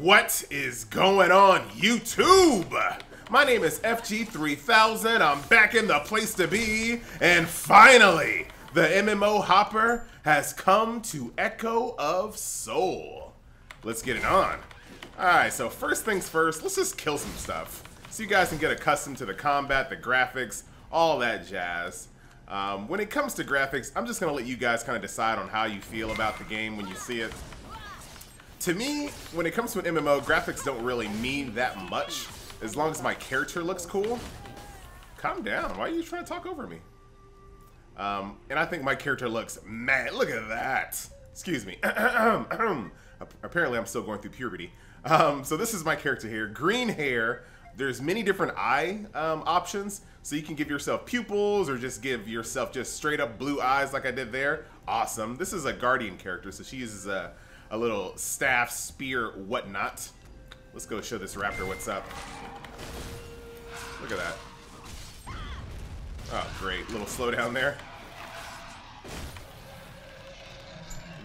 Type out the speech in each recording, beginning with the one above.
What is going on, YouTube? My name is FG3000. I'm back in the place to be, and finally, the MMO Hopper has come to Echo of Soul. Let's get it on. Alright, so first things first, let's just kill some stuff so you guys can get accustomed to the combat, the graphics, all that jazz. When it comes to graphics, I'm just going to let you guys kind of decide on how you feel about the game when you see it. To me, when it comes to an MMO, graphics don't really mean that much, as long as my character looks cool. Calm down, why are you trying to talk over me? And I think my character looks mad. Look at that. Excuse me. Apparently I'm still going through puberty. So this is my character here. Green hair. There's many different eye options. So you can give yourself pupils or just give yourself just straight up blue eyes like I did there. Awesome. This is a guardian character, so she uses a little staff, spear, whatnot. Let's go show this raptor what's up. Look at that. Oh, great. Little slowdown there.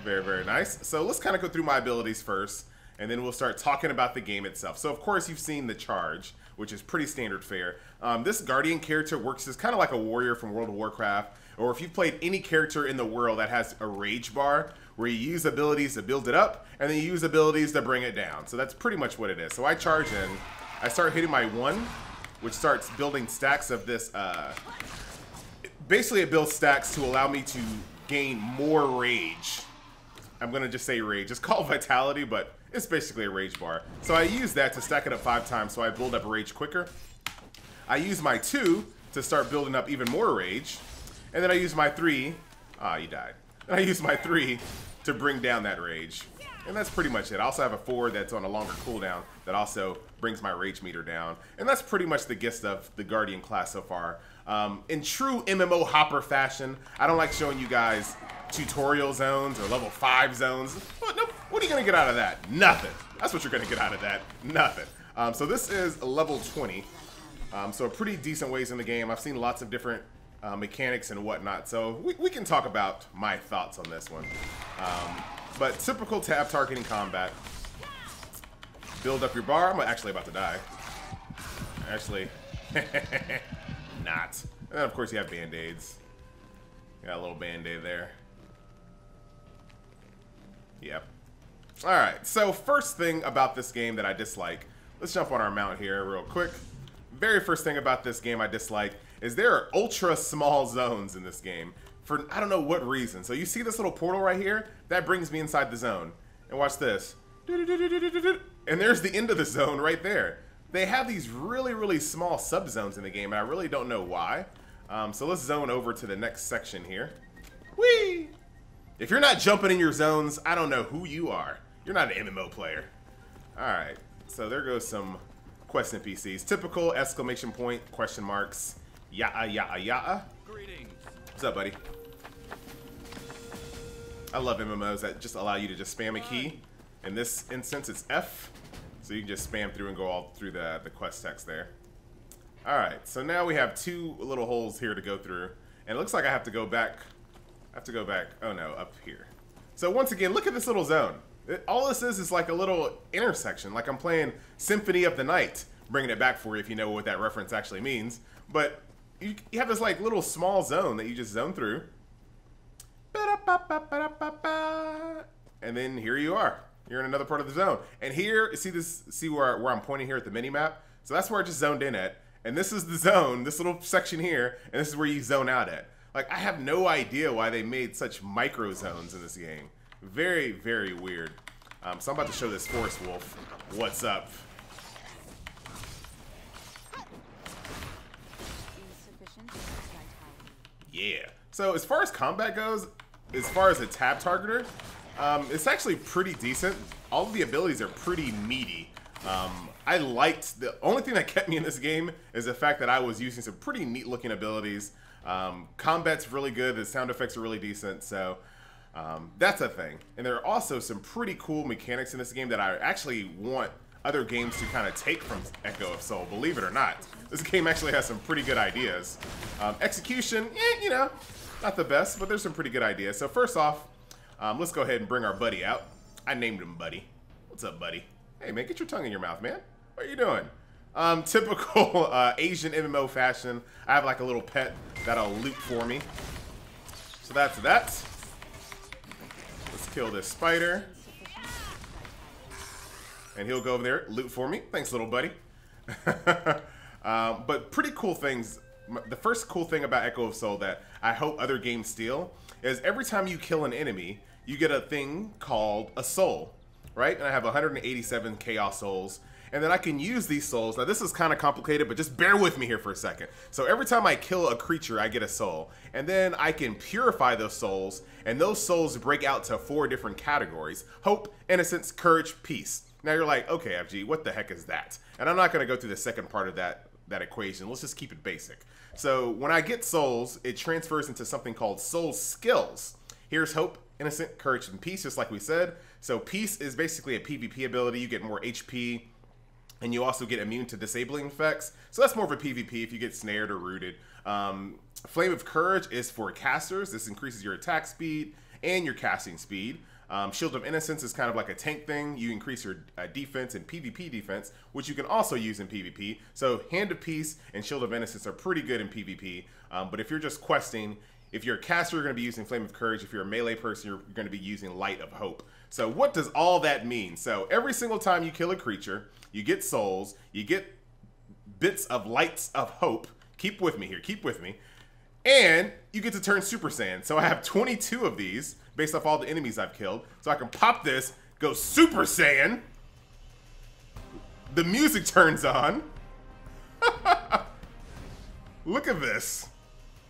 Very, very nice. So let's kind of go through my abilities first, and then we'll start talking about the game itself. So, of course, you've seen the charge, which is pretty standard fare. This guardian character works as kind of like a warrior from World of Warcraft, or if you've played any character in the world that has a rage bar, where you use abilities to build it up, and then you use abilities to bring it down. So that's pretty much what it is. So I charge in, I start hitting my 1, which starts building stacks of this, basically it builds stacks to allow me to gain more rage. I'm gonna just say rage. It's called vitality, but it's basically a rage bar. So I use that to stack it up 5 times so I build up rage quicker. I use my 2 to start building up even more rage. And then I use my 3, you died. And I use my 3 to bring down that rage. And that's pretty much it. I also have a 4 that's on a longer cooldown that also brings my rage meter down. And that's pretty much the gist of the Guardian class so far. In true MMO Hopper fashion, I don't like showing you guys tutorial zones or level 5 zones. What are you going to get out of that? Nothing. That's what you're going to get out of that. Nothing. So this is level 20. So a pretty decent ways in the game. I've seen lots of different mechanics and whatnot, so we can talk about my thoughts on this one. But typical tab targeting combat. Build up your bar. I'm actually about to die. Actually, not. And then of course you have band-aids. Got a little band-aid there. Yep. Alright, so first thing about this game that I dislike. Let's jump on our mount here real quick. Very first thing about this game I dislike is there are ultra small zones in this game for I don't know what reason. So you see this little portal right here? That brings me inside the zone. And watch this. And there's the end of the zone right there. They have these really, really small subzones in the game, and I really don't know why. So let's zone over to the next section here. Whee! If you're not jumping in your zones, I don't know who you are. You're not an MMO player. Alright, so there goes some quest NPCs. Typical exclamation point, question marks, yaa. Greetings. What's up, buddy? I love MMOs that just allow you to just spam a key. In this instance, it's F. So you can just spam through and go all through the quest text there. Alright, so now we have 2 little holes here to go through. And it looks like I have to go back. Oh no, up here. So once again, look at this little zone. All this is like a little intersection, like I'm playing Symphony of the Night. Bringing it back for you if you know what that reference actually means. But you have this like little small zone that you just zone through. And then here you are. You're in another part of the zone. And here, see where I'm pointing here at the mini map? So that's where I just zoned in at. And this is the zone, this little section here, and this is where you zone out at. Like, I have no idea why they made such micro zones in this game. Very, very weird. So I'm about to show this forest wolf what's up. Yeah. So as far as combat goes, as far as a tab targeter, it's actually pretty decent. All of the abilities are pretty meaty. I liked, the only thing that kept me in this game is the fact that I was using some pretty neat looking abilities. Combat's really good, the sound effects are really decent, so that's a thing. And there are also some pretty cool mechanics in this game that I actually want other games to kind of take from Echo of Soul, believe it or not. This game actually has some pretty good ideas. Execution, you know, not the best, but there's some pretty good ideas. So first off, let's go ahead and bring our buddy out. I named him Buddy. What's up, buddy? Hey, man, get your tongue in your mouth, man. What are you doing? Typical Asian MMO fashion. I have like a little pet that'll loot for me. So that's that. Let's kill this spider. And he'll go over there, loot for me. Thanks, little buddy. But pretty cool things. The first cool thing about Echo of Soul that I hope other games steal is every time you kill an enemy, you get a thing called a soul, right? And I have 187 Chaos Souls. And then I can use these souls. Now this is kind of complicated, but just bear with me here for a second. So every time I kill a creature, I get a soul. And then I can purify those souls, and those souls break out to 4 different categories: hope, innocence, courage, peace. Now you're like, okay, FG, what the heck is that? And I'm not gonna go through the second part of that equation. Let's just keep it basic. So when I get souls, it transfers into something called soul skills. Here's hope, innocent, courage, and peace, just like we said. So peace is basically a PvP ability. You get more HP, and you also get immune to disabling effects. So that's more of a PvP if you get snared or rooted. Flame of Courage is for casters. This increases your attack speed and your casting speed. Shield of Innocence is kind of like a tank thing. You increase your defense and PvP defense, which you can also use in PvP. So Hand of Peace and Shield of Innocence are pretty good in PvP. But if you're just questing, if you're a caster, you're going to be using Flame of Courage. If you're a melee person, you're going to be using Light of Hope. So what does all that mean? So every single time you kill a creature, you get souls, you get bits of Lights of Hope. Keep with me here, keep with me. And you get to turn Super Saiyan. So I have 22 of these based off all the enemies I've killed. So I can pop this, go Super Saiyan. The music turns on. Look at this.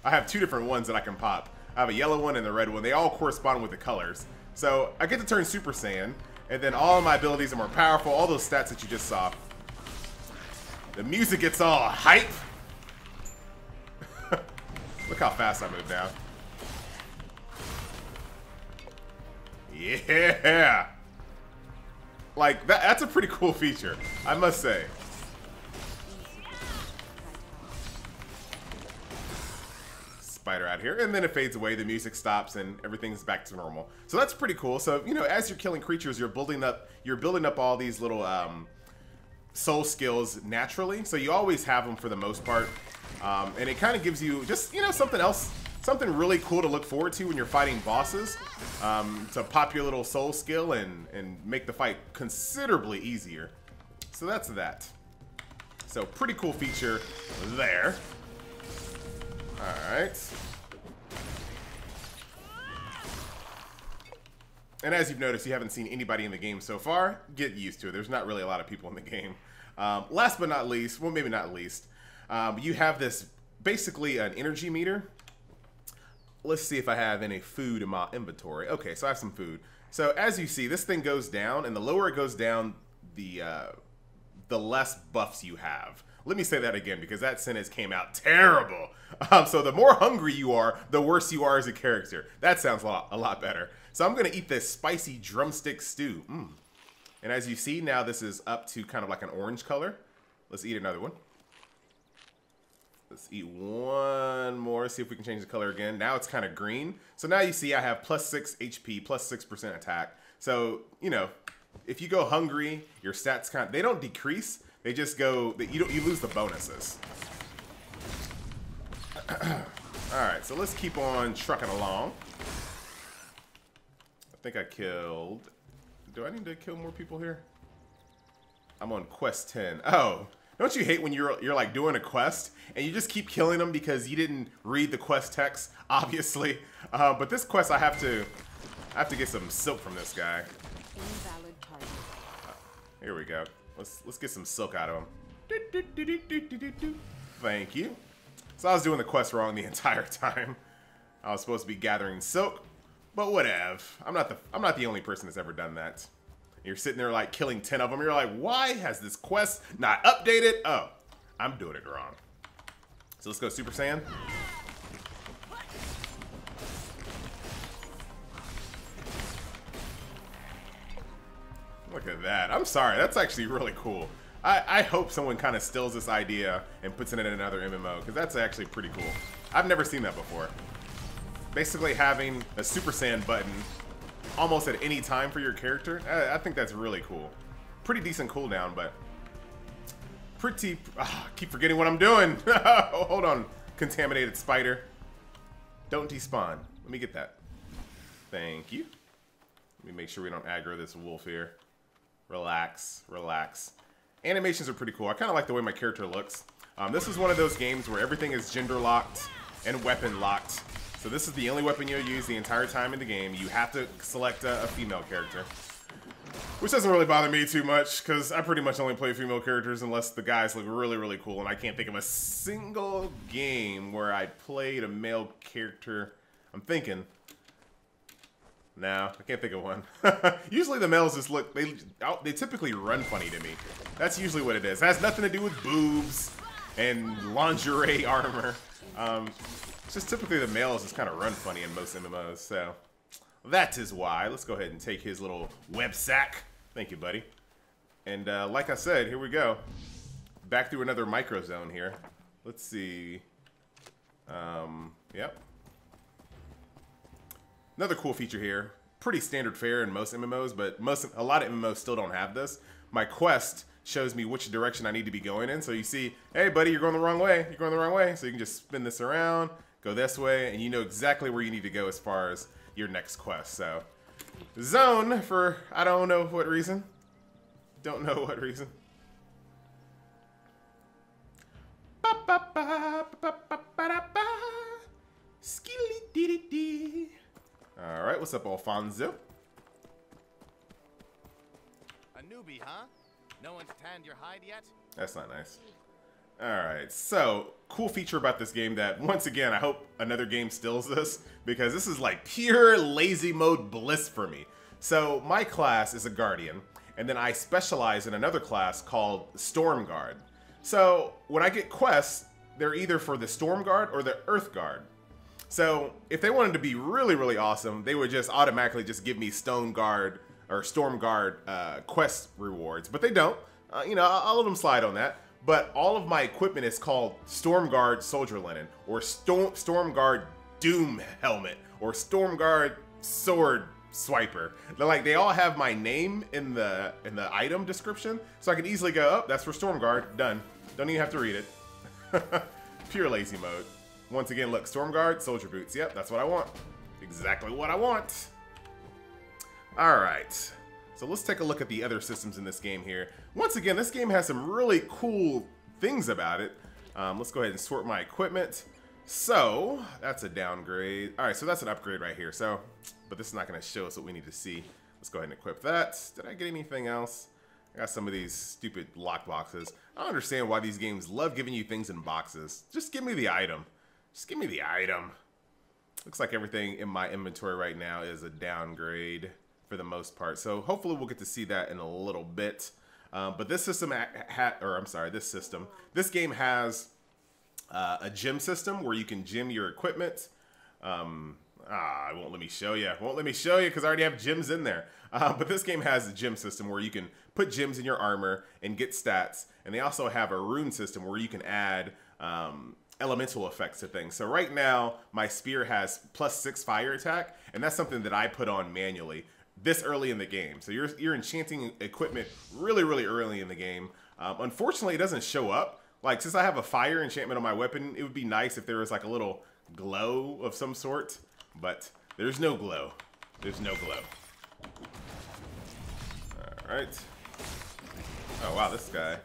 I have 2 different ones that I can pop. I have a yellow one and a red one. They all correspond with the colors. So I get to turn Super Saiyan, and then all of my abilities are more powerful. All those stats that you just saw. The music gets all hype. Look how fast I move now. Yeah. Like, that's a pretty cool feature, I must say. Spider out here, and then it fades away, the music stops, and everything's back to normal. So that's pretty cool. So, you know, as you're killing creatures, you're building up all these little soul skills naturally. So you always have them for the most part. And it kind of gives you just, you know, something else, something really cool to look forward to when you're fighting bosses, to pop your little soul skill and make the fight considerably easier. So that's that. So pretty cool feature there. Alright. And as you've noticed, you haven't seen anybody in the game so far. Get used to it. There's not really a lot of people in the game. Last but not least, well, maybe not least, you have this, basically an energy meter. Let's see if I have any food in my inventory. Okay, so I have some food. So as you see, this thing goes down, and the lower it goes down, the less buffs you have. Let me say that again, because that sentence came out terrible. So the more hungry you are, the worse you are as a character. That sounds a lot better. So I'm going to eat this spicy drumstick stew. And as you see, now this is up to kind of like an orange color. Let's eat another one. Let's eat one more, see if we can change the color again. Now it's kind of green. So now you see I have +6 HP, +6% attack. So, you know, if you go hungry, your stats they don't decrease. They just go, you lose the bonuses. Alright, so let's keep on trucking along. I think I killed... Do I need to kill more people here? I'm on quest 10. Oh, don't you hate when you're like doing a quest and you just keep killing them because you didn't read the quest text, obviously. But this quest I have to get some silk from this guy. Here we go. Let's get some silk out of him. Thank you. So I was doing the quest wrong the entire time. I was supposed to be gathering silk, but whatever. I'm not the only person that's ever done that. You're sitting there like killing 10 of them. You're like, why has this quest not updated? Oh, I'm doing it wrong. So let's go Super Saiyan. Look at that. I'm sorry. That's actually really cool. I hope someone kind of steals this idea and puts it in another MMO, because that's actually pretty cool. I've never seen that before. Basically having a Super Saiyan button almost at any time for your character, I think that's really cool. pretty decent cooldown, but pretty... keep forgetting what I'm doing. Oh, hold on, contaminated spider. Don't despawn. Let me get that. Thank you. Let me make sure we don't aggro this wolf here. Relax, relax. Animations are pretty cool. I kind of like the way my character looks. This is one of those games where everything is gender locked and weapon locked. So this is the only weapon you'll use the entire time in the game. You have to select a female character. Which doesn't really bother me too much, because I pretty much only play female characters unless the guys look really, really cool. And I can't think of a single game where I played a male character. I'm thinking. No, I can't think of one. Usually the males just look, they typically run funny to me. That's usually what it is. It has nothing to do with boobs and lingerie armor. It's just typically the males just kind of run funny in most MMOs, so that is why. Let's go ahead and take his little web sack. Thank you, buddy. And like I said, here we go. Back through another micro zone here. Let's see. Yep. Another cool feature here. Pretty standard fare in most MMOs, but a lot of MMOs still don't have this. My quest shows me which direction I need to be going in. So you see, hey buddy, you're going the wrong way. You're going the wrong way. So you can just spin this around, go this way, and you know exactly where you need to go as far as your next quest. So zone for I don't know what reason. Don't know what reason. All right, what's up, Alfonso? A newbie, huh? No one's tanned your hide yet? That's not nice. All right, so cool feature about this game that, once again, I hope another game steals this, because this is like pure lazy mode bliss for me. So my class is a Guardian, and then I specialize in another class called Storm Guard. So when I get quests, they're either for the Storm Guard or the Earth Guard. So if they wanted to be really, really awesome, they would just automatically just give me Stone Guard or Storm Guard quest rewards, but they don't. You know, I'll let them slide on that. But all of my equipment is called Storm Guard Soldier Linen, or Storm Guard Doom Helmet, or Storm Guard Sword Swiper. They all have my name in the item description, so I can easily go, oh, that's for Storm Guard, done. Don't even have to read it. Pure lazy mode. Once again, look, Storm Guard, Soldier Boots. Yep, that's what I want. Exactly what I want. All right. So let's take a look at the other systems in this game here. Once again, this game has some really cool things about it. Let's go ahead and sort my equipment. So that's a downgrade. All right, so that's an upgrade right here. So, but this is not going to show us what we need to see. Let's go ahead and equip that. Did I get anything else? I got some of these stupid lock boxes. I don't understand why these games love giving you things in boxes. Just give me the item. Just give me the item. Looks like everything in my inventory right now is a downgrade for the most part. So hopefully we'll get to see that in a little bit. But this system this game has a gym system where you can gym your equipment. It won't let me show you. It won't let me show you because I already have gyms in there. But this game has a gym system where you can put gyms in your armor and get stats. And they also have a rune system where you can add elemental effects to things. So right now, my spear has +6 fire attack, and that's something that I put on manually this early in the game. So you're enchanting equipment really, really early in the game. Unfortunately, it doesn't show up. Like, since I have a fire enchantment on my weapon, it would be nice if there was like a little glow of some sort, but there's no glow. There's no glow. All right. Oh, wow, this guy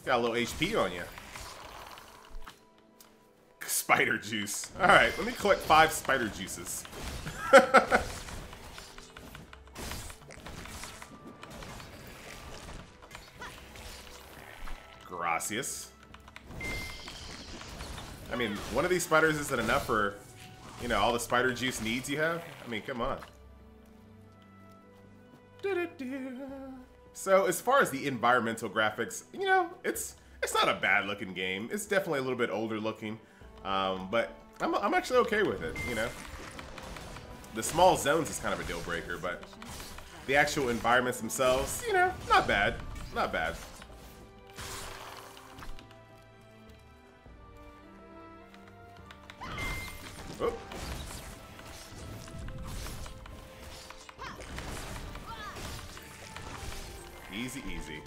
got a little HP on you. Spider juice. All right, let me collect 5 spider juices. Gracias. I mean, one of these spiders isn't enough for, you know, all the spider juice needs you have. I mean, come on. So as far as the environmental graphics, you know, it's not a bad looking game. It's definitely a little bit older looking. But I'm actually okay with it, you know. The small zones is kind of a deal breaker, but the actual environments themselves, you know, not bad. Not bad. Oh. easy, easy.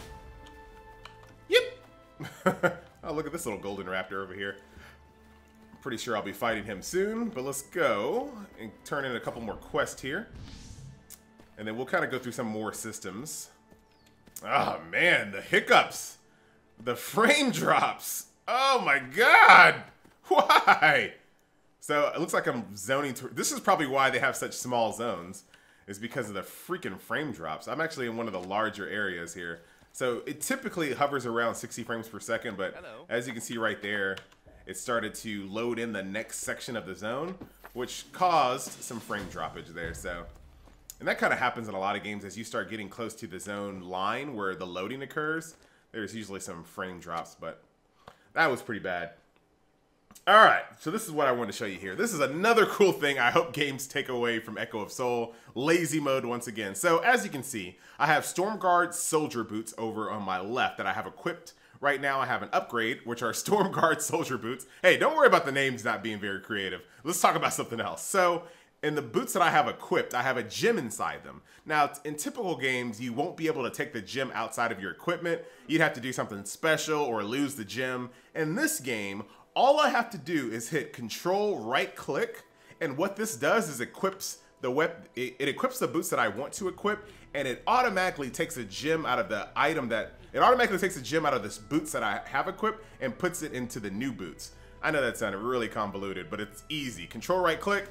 Yep. Oh, look at this little golden raptor over here. Pretty sure I'll be fighting him soon, but let's go and turn in a couple more quests here. And then we'll kind of go through some more systems. Oh man, the hiccups. The frame drops. Oh my god. Why? So it looks like I'm zoning to... This is probably why they have such small zones. Is because of the freaking frame drops. I'm actually in one of the larger areas here. So it typically hovers around 60 frames per second, but as you can see right there, it started to load in the next section of the zone, which caused some frame droppage there. So, and that kind of happens in a lot of games as you start getting close to the zone line where the loading occurs. There's usually some frame drops, but that was pretty bad. All right, so this is what I want to show you here. This is another cool thing I hope games take away from Echo of Soul. Lazy mode once again. So as you can see, I have Stormguard Soldier Boots over on my left that I have equipped. Right now I have an upgrade, which are Stormguard Soldier Boots. Hey, don't worry about the names not being very creative. Let's talk about something else. So in the boots that I have equipped, I have a gem inside them. Now, in typical games, you won't be able to take the gem outside of your equipment. You'd have to do something special or lose the gem. In this game, all I have to do is hit Control right click, and what this does is equips the it equips the boots that I want to equip, and it automatically takes a gem out of the item that it automatically takes a gem out of this boots that I have equipped and puts it into the new boots. I know that sounded really convoluted, but it's easy. Control right click,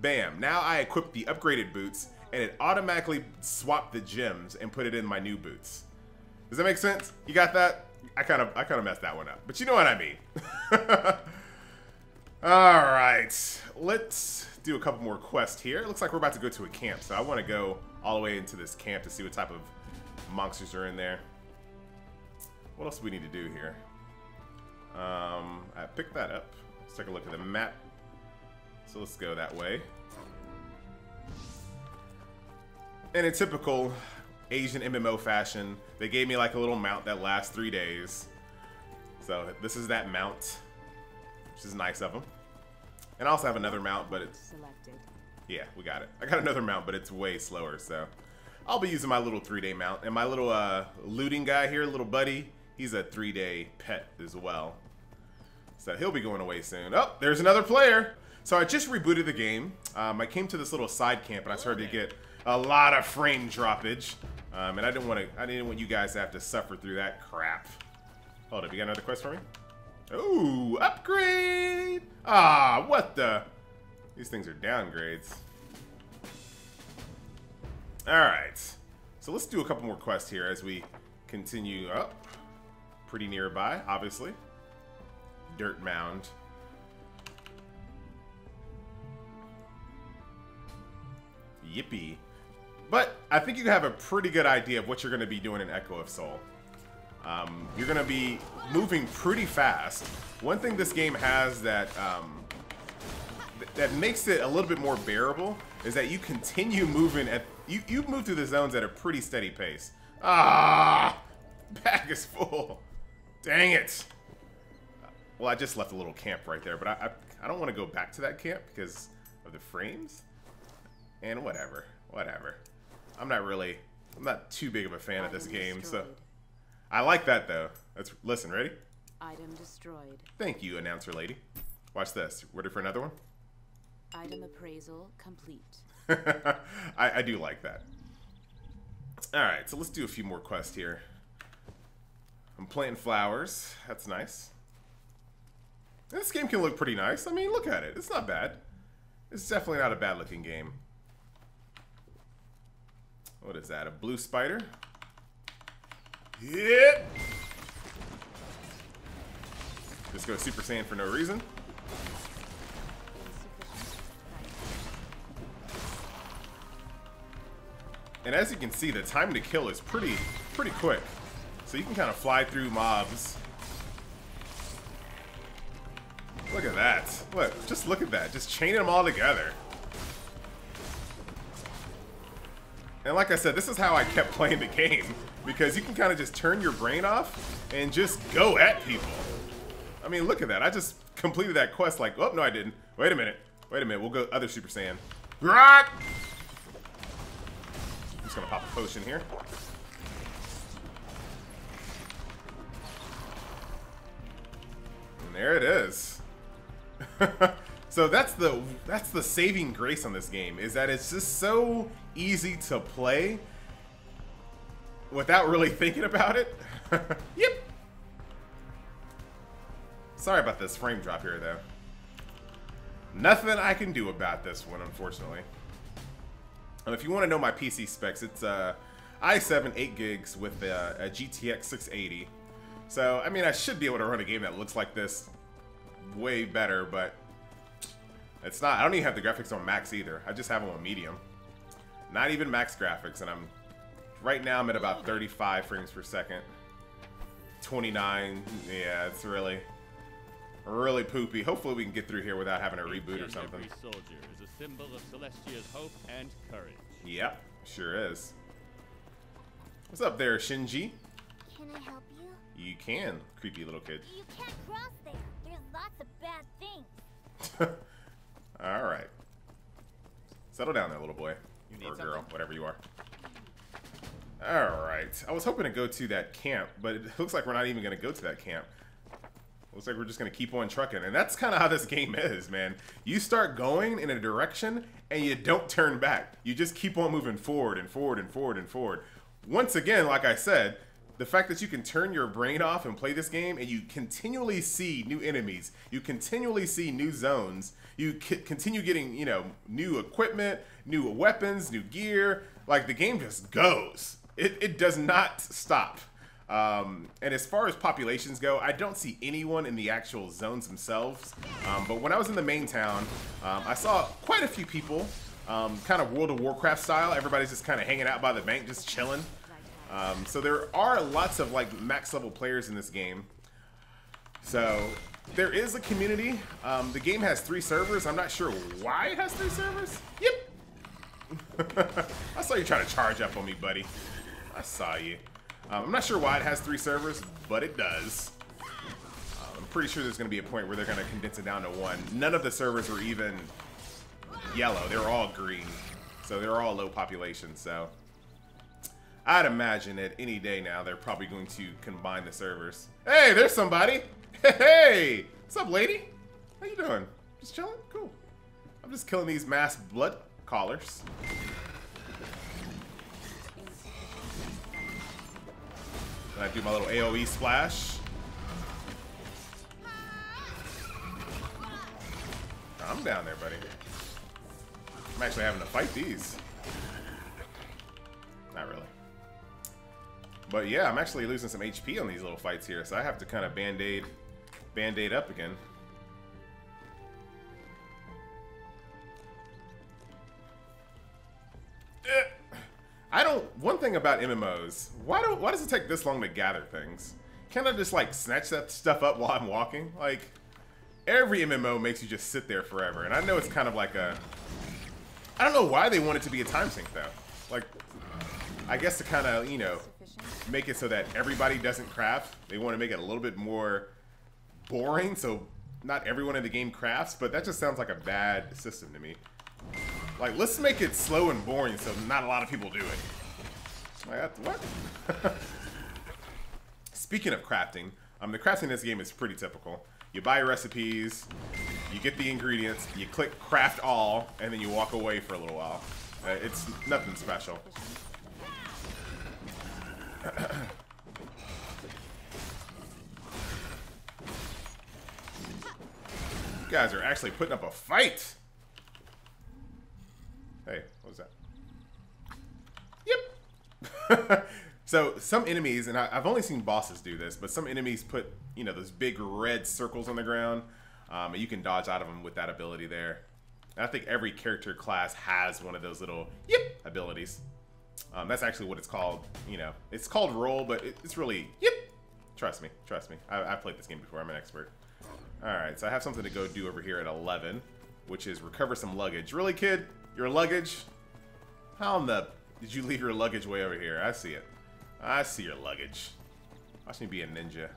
bam. Now I equip the upgraded boots, and it automatically swapped the gems and put it in my new boots. Does that make sense? You got that? I kind of messed that one up, but you know what I mean. All right, let's do a couple more quests here. It looks like we're about to go to a camp, so I want to go all the way into this camp to see what type of monsters are in there. What else do we need to do here? I picked that up. Let's take a look at the map. So let's go that way. And in typical Asian MMO fashion, they gave me like a little mount that lasts 3 days. So this is that mount, which is nice of them. And I also have another mount, but it's... Yeah, we got it. I got another mount, but it's way slower, so... I'll be using my little 3-day mount. And my little looting guy here, little buddy, he's a 3-day pet as well. So he'll be going away soon. Oh, there's another player! So I just rebooted the game. I came to this little side camp, and I started to get a lot of frame droppage. And I didn't want you guys to have to suffer through that crap. Hold up, you got another quest for me? Ooh, upgrade! Ah, what the? These things are downgrades. Alright, so let's do a couple more quests here as we continue up. Pretty nearby, obviously. Dirt mound. Yippee. But I think you have a pretty good idea of what you're going to be doing in Echo of Soul. You're going to be moving pretty fast. One thing this game has that that makes it a little bit more bearable is that you continue moving at you move through the zones at a pretty steady pace. Ah, bag is full. Dang it. Well, I just left a little camp right there, but I don't want to go back to that camp because of the frames. And whatever. I'm not too big of a fan of this game, so I like that though. Listen, ready? Item destroyed. Thank you, announcer lady. Watch this. Ready for another one? Item appraisal complete. I do like that. Alright, so let's do a few more quests here. I'm planting flowers. That's nice. This game can look pretty nice. I mean, look at it. It's not bad. It's definitely not a bad looking game. What is that? A blue spider? Yeah. Just go Super Saiyan for no reason. And as you can see, the time to kill is pretty quick. So you can kind of fly through mobs. Look at that. Look, just look at that. Just chaining them all together. And like I said, this is how I kept playing the game. Because you can kind of just turn your brain off and just go at people. I mean, look at that. I just completed that quest like, oh, no, I didn't. Wait a minute. We'll go other Super Saiyan. I'm just going to pop a potion here. There it is. So that's the saving grace on this game, is that it's just so easy to play without really thinking about it. Yep. Sorry about this frame drop here, though. Nothing I can do about this one, unfortunately. And if you want to know my PC specs, it's i7 8 gigs with a GTX 680. So, I mean, I should be able to run a game that looks like this way better, but it's not. I don't even have the graphics on max either. I just have them on medium. Not even max graphics, and right now I'm at about 35 frames per second. 29. Yeah, it's really poopy. Hopefully we can get through here without having a reboot or something. Every soldier is a symbol of Celestia's hope and courage. Yep, sure is. What's up there, Shinji? Can I help you? You can, creepy little kid. You can't cross there. There's lots of bad things. Alright. Settle down there, little boy. You need Or girl, something? whatever you are. Alright. I was hoping to go to that camp, but it looks like we're not even going to go to that camp. Looks like we're just going to keep on trucking. And that's kind of how this game is, man. You start going in a direction, and you don't turn back. You just keep on moving forward and forward and forward and forward. Once again, like I said, the fact that you can turn your brain off and play this game, and you continually see new enemies, you continually see new zones, you continue getting, you know, new equipment, new weapons, new gear. Like, the game just goes. It does not stop. And as far as populations go, I don't see anyone in the actual zones themselves. But when I was in the main town, I saw quite a few people, kind of World of Warcraft style. Everybody's just kind of hanging out by the bank, just chilling. So there are lots of like max level players in this game. So there is a community. The game has 3 servers. I'm not sure why it has 3 servers. Yep. I saw you trying to charge up on me, buddy. I saw you. I'm not sure why it has 3 servers, but it does. I'm pretty sure there's going to be a point where they're going to condense it down to 1. None of the servers were even yellow. They were all green. So they're all low population. So I'd imagine that any day now they're probably going to combine the servers. Hey, there's somebody. Hey, what's up, lady? How you doing? Just chilling? Cool. I'm just killing these mass blood callers. I do my little AoE splash. I'm down there, buddy. I'm actually having to fight these. Not really. But yeah, I'm actually losing some HP on these little fights here, so I have to kind of band-aid up again. One thing about MMOs, why does it take this long to gather things? Can't I just like snatch that stuff up while I'm walking? Like, every MMO makes you just sit there forever, and I know it's kind of like a, I don't know why they want it to be a time sink though. Like, I guess to kind of, you know, make it so that everybody doesn't craft. They want to make it a little bit more boring, so not everyone in the game crafts, but that just sounds like a bad system to me. Like, let's make it slow and boring so not a lot of people do it. Like, what? Speaking of crafting, the crafting in this game is pretty typical. You buy recipes, you get the ingredients, you click craft all, and then you walk away for a little while. It's nothing special. You guys are actually putting up a fight. Hey, what was that? Yep. So some enemies, and I've only seen bosses do this, but some enemies put, you know, those big red circles on the ground, and you can dodge out of them with that ability there. And I think every character class has one of those little yep abilities. That's actually what it's called. You know, it's called roll, but it's really yep. Trust me, trust me. I've played this game before. I'm an expert. All right, so I have something to go do over here at 11, which is recover some luggage. Really, kid? Your luggage? How in the did you leave your luggage way over here? I see it. I see your luggage. Watch me be a ninja.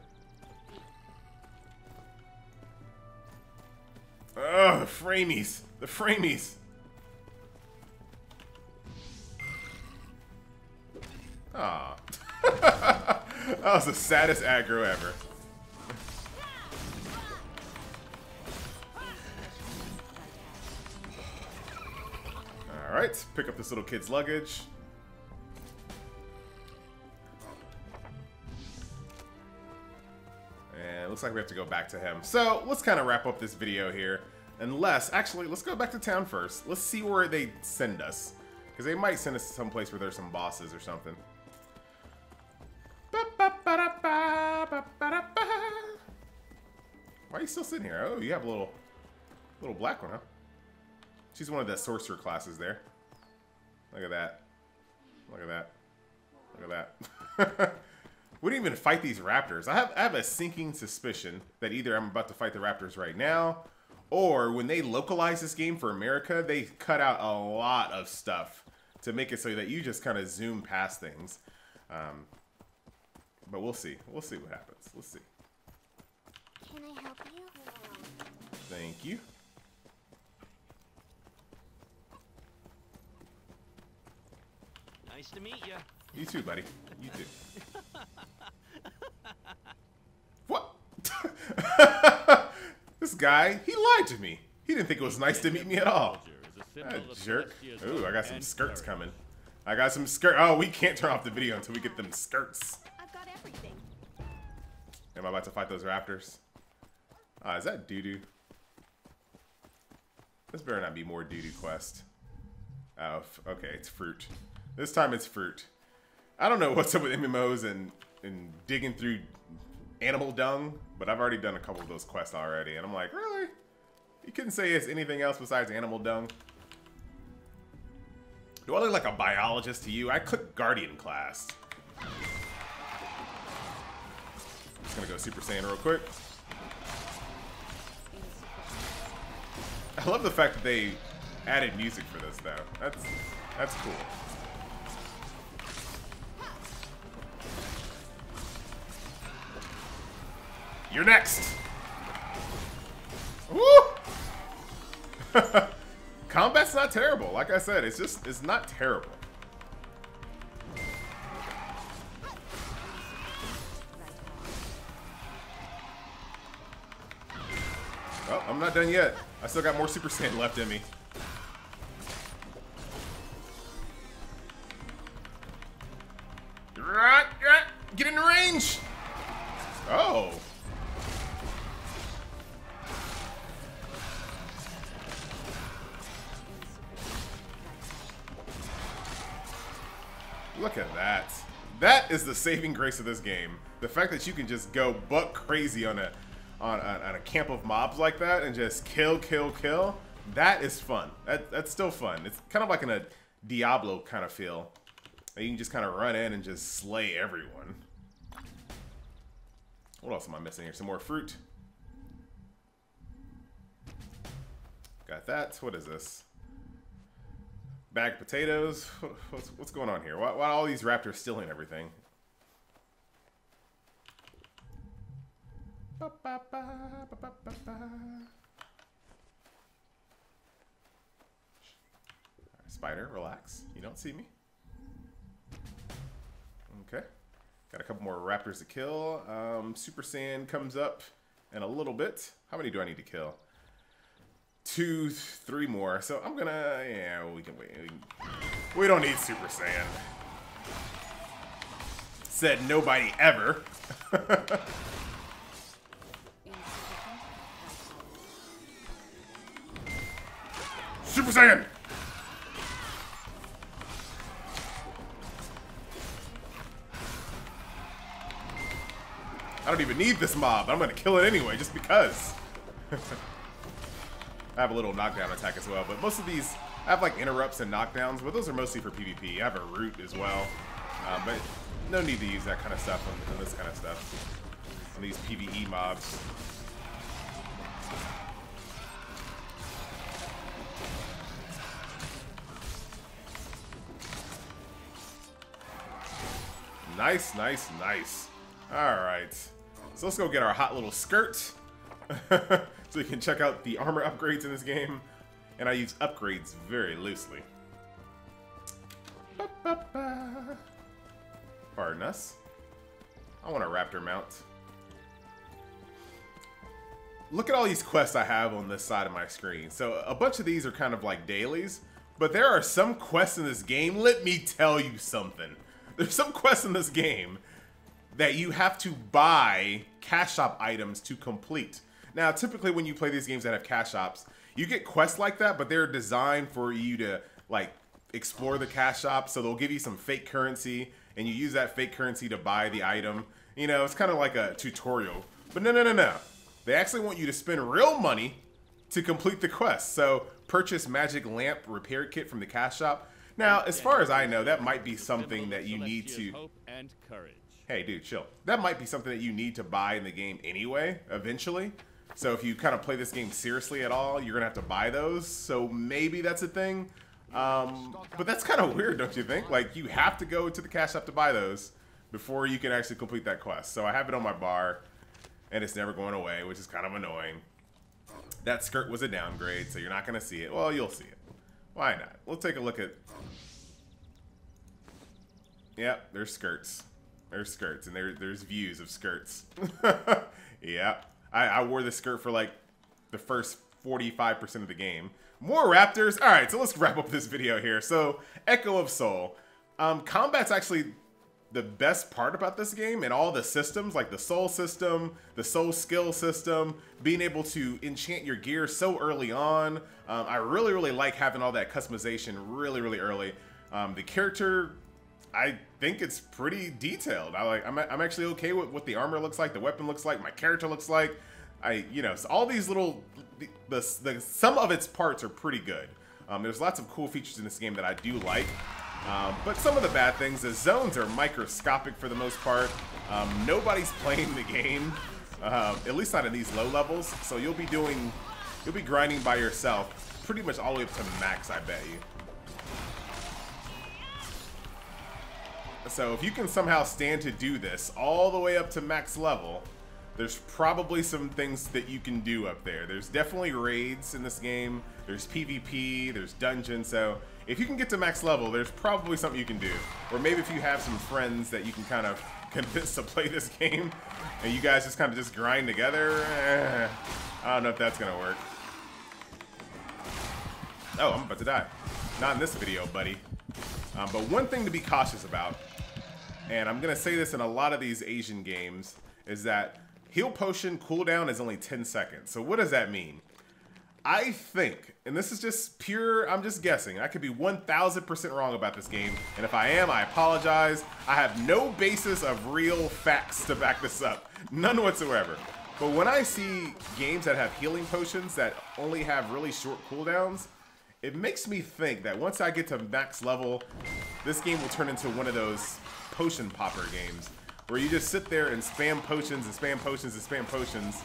Ugh, the framies. The framies. Aw. That was the saddest aggro ever. Alright, pick up this little kid's luggage. And it looks like we have to go back to him. So, let's kind of wrap up this video here. Actually, let's go back to town first. Let's see where they send us. Because they might send us to some place where there's some bosses or something. Why are you still sitting here? Oh, you have a little black one, huh? She's one of the sorcerer classes there. Look at that. Look at that. Look at that. We didn't even fight these raptors. I have a sinking suspicion that either I'm about to fight the raptors right now, or when they localize this game for America, they cut out a lot of stuff to make it so that you just kind of zoom past things. But we'll see. We'll see what happens. Let's see. Can I help you? Thank you. Nice to meet you. You too, buddy. You too. What? This guy, he lied to me. He didn't think it was nice to meet me at all. That jerk. Ooh, I got some skirts coming. I got some skirt. Oh, we can't turn off the video until we get them skirts. I've got everything. Am I about to fight those raptors? Is that doo-doo? This better not be more doo-doo quest. Oh, okay, it's fruit. This time it's fruit. I don't know what's up with MMOs and digging through animal dung, but I've already done a couple of those quests already, and I'm like, really? You couldn't say it's anything else besides animal dung? Do I look like a biologist to you? I clicked Guardian class. Just gonna go Super Saiyan real quick. I love the fact that they added music for this, though. That's cool. You're next. Woo! Combat's not terrible. Like I said, it's not terrible. Oh, I'm not done yet. I still got more Super Saiyan left in me. Get in the range! Oh. Look at that. That is the saving grace of this game. The fact that you can just go buck crazy on a camp of mobs like that and just kill. That is fun. That's still fun. It's kind of like in a Diablo kind of feel. You can just kind of run in and just slay everyone. What else am I missing here? Some more fruit. Got that. What is this? Bagged potatoes. What's going on here? Why are all these raptors stealing everything? Spider, relax. You don't see me. Okay. Got a couple more raptors to kill. Super Saiyan comes up in a little bit. How many do I need to kill? 2, 3 more. So I'm gonna, yeah, we can wait. We don't need Super Saiyan. Said nobody ever. Super Saiyan! I don't even need this mob. I'm gonna kill it anyway, just because. I have a little knockdown attack as well, but most of these I have like interrupts and knockdowns, but those are mostly for PvP. I have a root as well, but no need to use that kind of stuff on this kind of stuff. On these PvE mobs. Nice, nice, nice. Alright. So let's go get our hot little skirt. So you can check out the armor upgrades in this game. And I use upgrades very loosely. Pardon us. I want a raptor mount. Look at all these quests I have on this side of my screen. So a bunch of these are kind of like dailies, But there are some quests in this game. Let me tell you something. There's some quests in this game that you have to buy cash shop items to complete. Now, typically when you play these games that have cash shops, you get quests like that, but they're designed for you to like explore the cash shop. So they'll give you some fake currency and you use that fake currency to buy the item. You know, it's kind of like a tutorial. But no. They actually want you to spend real money to complete the quest. So purchase magic lamp repair kit from the cash shop. Now, as far as I know, that might be something that you need to... Hope and courage. Hey, dude, chill. That might be something that you need to buy in the game anyway, eventually. So if you kind of play this game seriously at all, you're going to have to buy those. So maybe that's a thing. But that's kind of weird, don't you think? Like, you have to go to the cash shop to buy those before you can actually complete that quest. So I have it on my bar, and it's never going away, which is kind of annoying. That skirt was a downgrade, so you're not going to see it. Well, you'll see it. Why not? We'll take a look at... Yep, there's skirts. There's skirts, and there's views of skirts. Yeah. I wore this skirt for like the first 45% of the game. More raptors. All right, so let's wrap up this video here. So, Echo of Soul. Combat's actually the best part about this game, and all the systems, like the soul system, the soul skill system, being able to enchant your gear so early on. I really like having all that customization really early. The character, I think it's pretty detailed. I'm actually okay with what the armor looks like, the weapon looks like, my character looks like. So all these little, some of its parts are pretty good. There's lots of cool features in this game that I do like. But some of the bad things, the zones are microscopic for the most part. Nobody's playing the game, at least not in these low levels. So you'll be grinding by yourself pretty much all the way up to max, I bet you. So if you can somehow stand to do this all the way up to max level, there's probably some things that you can do up there. There's definitely raids in this game. There's PvP, there's dungeons. So if you can get to max level, there's probably something you can do. Or maybe if you have some friends that you can kind of convince to play this game and you guys just kind of just grind together, I don't know if that's gonna work. Oh, I'm about to die. Not in this video, buddy. But one thing to be cautious about, and I'm gonna say this in a lot of these Asian games, is that heal potion cooldown is only 10 seconds. So what does that mean? I think, and this is just pure, I'm just guessing, I could be 1000% wrong about this game, and if I am, I apologize. I have no basis of real facts to back this up. None whatsoever. But when I see games that have healing potions that only have really short cooldowns, it makes me think that once I get to max level, this game will turn into one of those potion popper games where you just sit there and spam potions and spam potions and spam potions,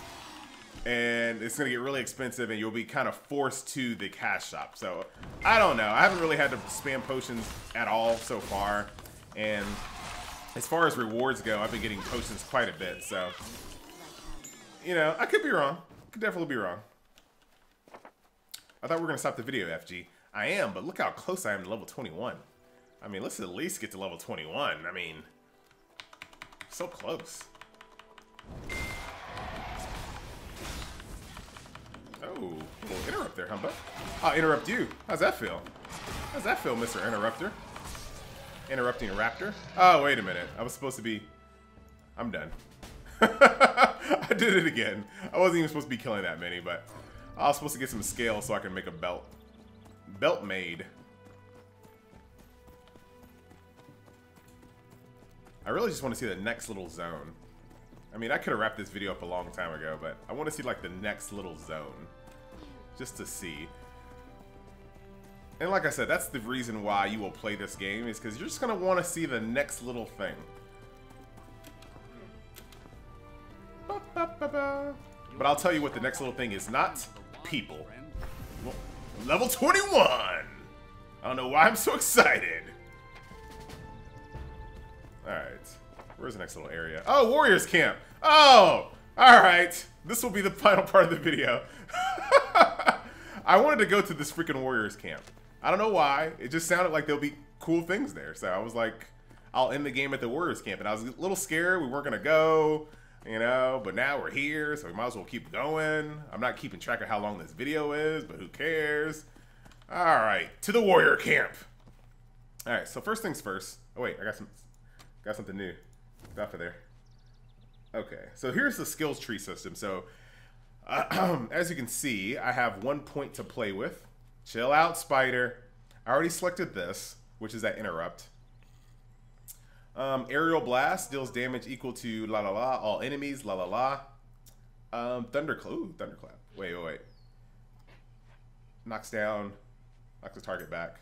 and it's gonna get really expensive and you'll be kind of forced to the cash shop. So I don't know. I haven't really had to spam potions at all so far, and as far as rewards go, I've been getting potions quite a bit. So, you know, I could be wrong. Could definitely be wrong. I thought we were gonna stop the video, FG. I am, but look how close I am to level 21. I mean, let's at least get to level 21. I mean, so close. Oh, we'll interrupt there, Humba. I'll interrupt you. How's that feel? How's that feel, Mr. Interrupter? Interrupting a raptor? Oh, wait a minute. I was supposed to be... I'm done. I did it again. I wasn't even supposed to be killing that many, but I was supposed to get some scale so I can make a belt. Belt made. I really just want to see the next little zone. I mean, I could have wrapped this video up a long time ago, but I want to see like the next little zone. Just to see. And like I said, that's the reason why you will play this game, is because you're just going to want to see the next little thing. But I'll tell you what the next little thing is not. People. Well, level 21! I don't know why I'm so excited. Alright. Where's the next little area? Oh, Warriors Camp! Oh! Alright. This will be the final part of the video. I wanted to go to this freaking Warriors Camp. I don't know why. It just sounded like there'll be cool things there. So I was like, I'll end the game at the Warriors Camp. And I was a little scared we weren't going to go, you know, but now we're here, so we might as well keep going. I'm not keeping track of how long this video is, but who cares? All right, to the warrior camp. All right, so first things first. Oh wait, I got something new. Got for there. Okay, so here's the skills tree system. So as you can see, I have 1 point to play with. Chill out, spider. I already selected this, which is that interrupt. Aerial blast deals damage equal to la la la all enemies la la la. Thunderclap. Wait. Knocks down, knocks the target back.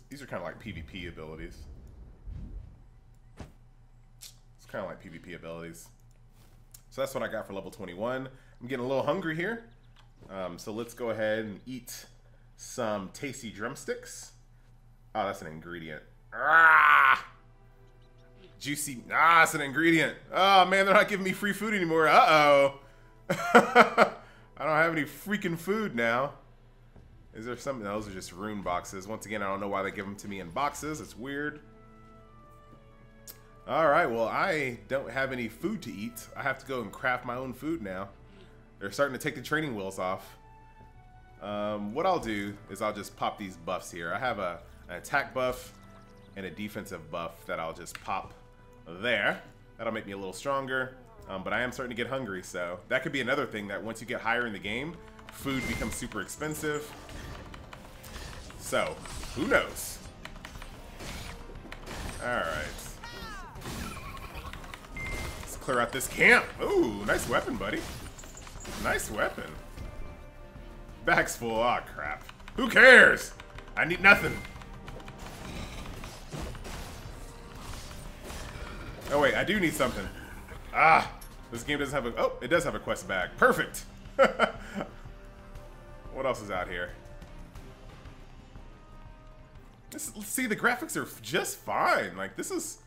These are kind of like PvP abilities. It's kind of like PvP abilities. So that's what I got for level 21. I'm getting a little hungry here. So let's go ahead and eat some tasty drumsticks. Oh, that's an ingredient. Ah! Juicy. Ah, it's an ingredient. Oh, man, they're not giving me free food anymore. Uh-oh. I don't have any freaking food now. Is there something? Those are just rune boxes. Once again, I don't know why they give them to me in boxes. It's weird. All right, well, I don't have any food to eat. I have to go and craft my own food now. They're starting to take the training wheels off. What I'll do is I'll just pop these buffs here. I have an attack buff and a defensive buff that I'll just pop there. That'll make me a little stronger. But I am starting to get hungry, so that could be another thing that once you get higher in the game, food becomes super expensive. So, who knows? Alright. Let's clear out this camp. Ooh, nice weapon, buddy. Nice weapon. Bag's full. Aw, oh, crap. Who cares? I need nothing. Oh, wait, I do need something. Ah, this game doesn't have a... Oh, it does have a quest bag. Perfect. What else is out here? See, the graphics are just fine. Like, this is...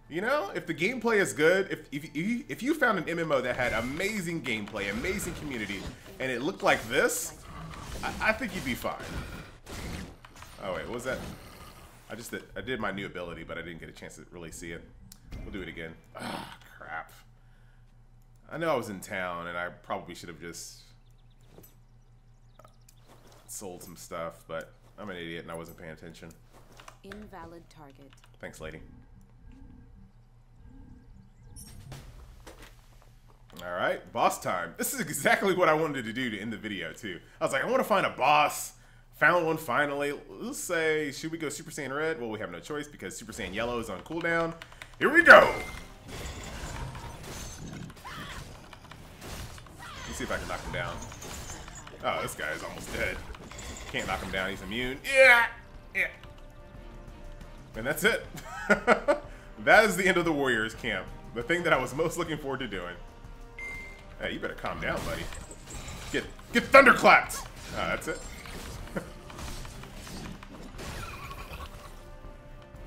You know, if the gameplay is good, if you found an MMO that had amazing gameplay, amazing community, and it looked like this, I think you'd be fine. Oh, wait, what was that? I did my new ability, but I didn't get a chance to really see it. We'll do it again. Ah, crap. I know I was in town, and I probably should have just sold some stuff, but I'm an idiot, and I wasn't paying attention. Invalid target. Thanks, lady. Alright, boss time. This is exactly what I wanted to do to end the video, too. I was like, I want to find a boss. Found one finally. Let's say, should we go Super Saiyan Red? Well, we have no choice because Super Saiyan Yellow is on cooldown. Here we go! Let's see if I can knock him down. Oh, this guy is almost dead. Can't knock him down, he's immune. Yeah! Yeah! And that's it. That is the end of the Warriors camp. The thing that I was most looking forward to doing. Hey, you better calm down, buddy. Get thunderclapped! Oh, that's it.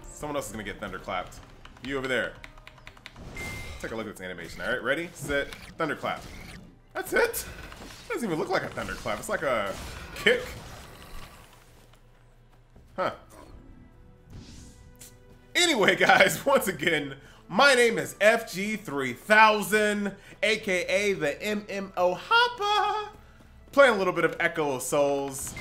Someone else is gonna get thunderclapped. You over there. Take a look at this animation. Alright, ready, set, thunderclap. That's it. It doesn't even look like a thunderclap. It's like a kick. Huh. Anyway, guys, once again, my name is FG3000, aka the MMO Hopper. Playing a little bit of Echo of Souls.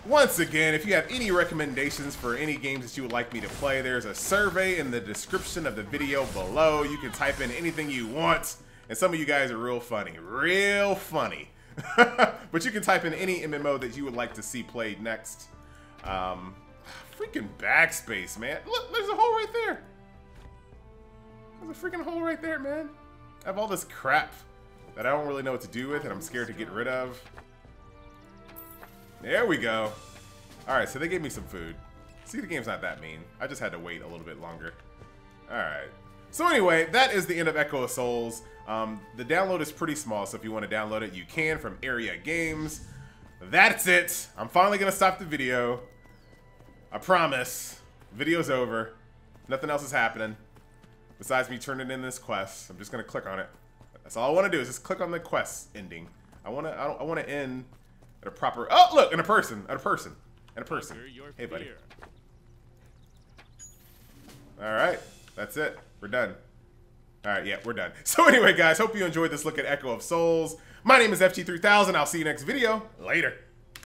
Once again, if you have any recommendations for any games that you would like me to play, there's a survey in the description of the video below. You can type in anything you want, and some of you guys are real funny. Real funny. But you can type in any MMO that you would like to see played next. Freaking backspace, man. Look, there's a hole right there. There's a freaking hole right there, man. I have all this crap that I don't really know what to do with, and I'm scared to get rid of. There we go. Alright, so they gave me some food. See, the game's not that mean. I just had to wait a little bit longer. Alright. So anyway, that is the end of Echo of Souls. The download is pretty small, so if you want to download it, you can from Area Games. That's it. I'm finally going to stop the video. I promise. Video's over. Nothing else is happening. Besides me turning in this quest. I'm just going to click on it. That's all I want to do is just click on the quest ending. I want to end at a proper... Oh, look! And a person. At a person. And a person. Hey, buddy. Alright. That's it. We're done. Alright, yeah, we're done. So anyway, guys, hope you enjoyed this look at Echo of Souls. My name is FG3000. I'll see you next video. Later.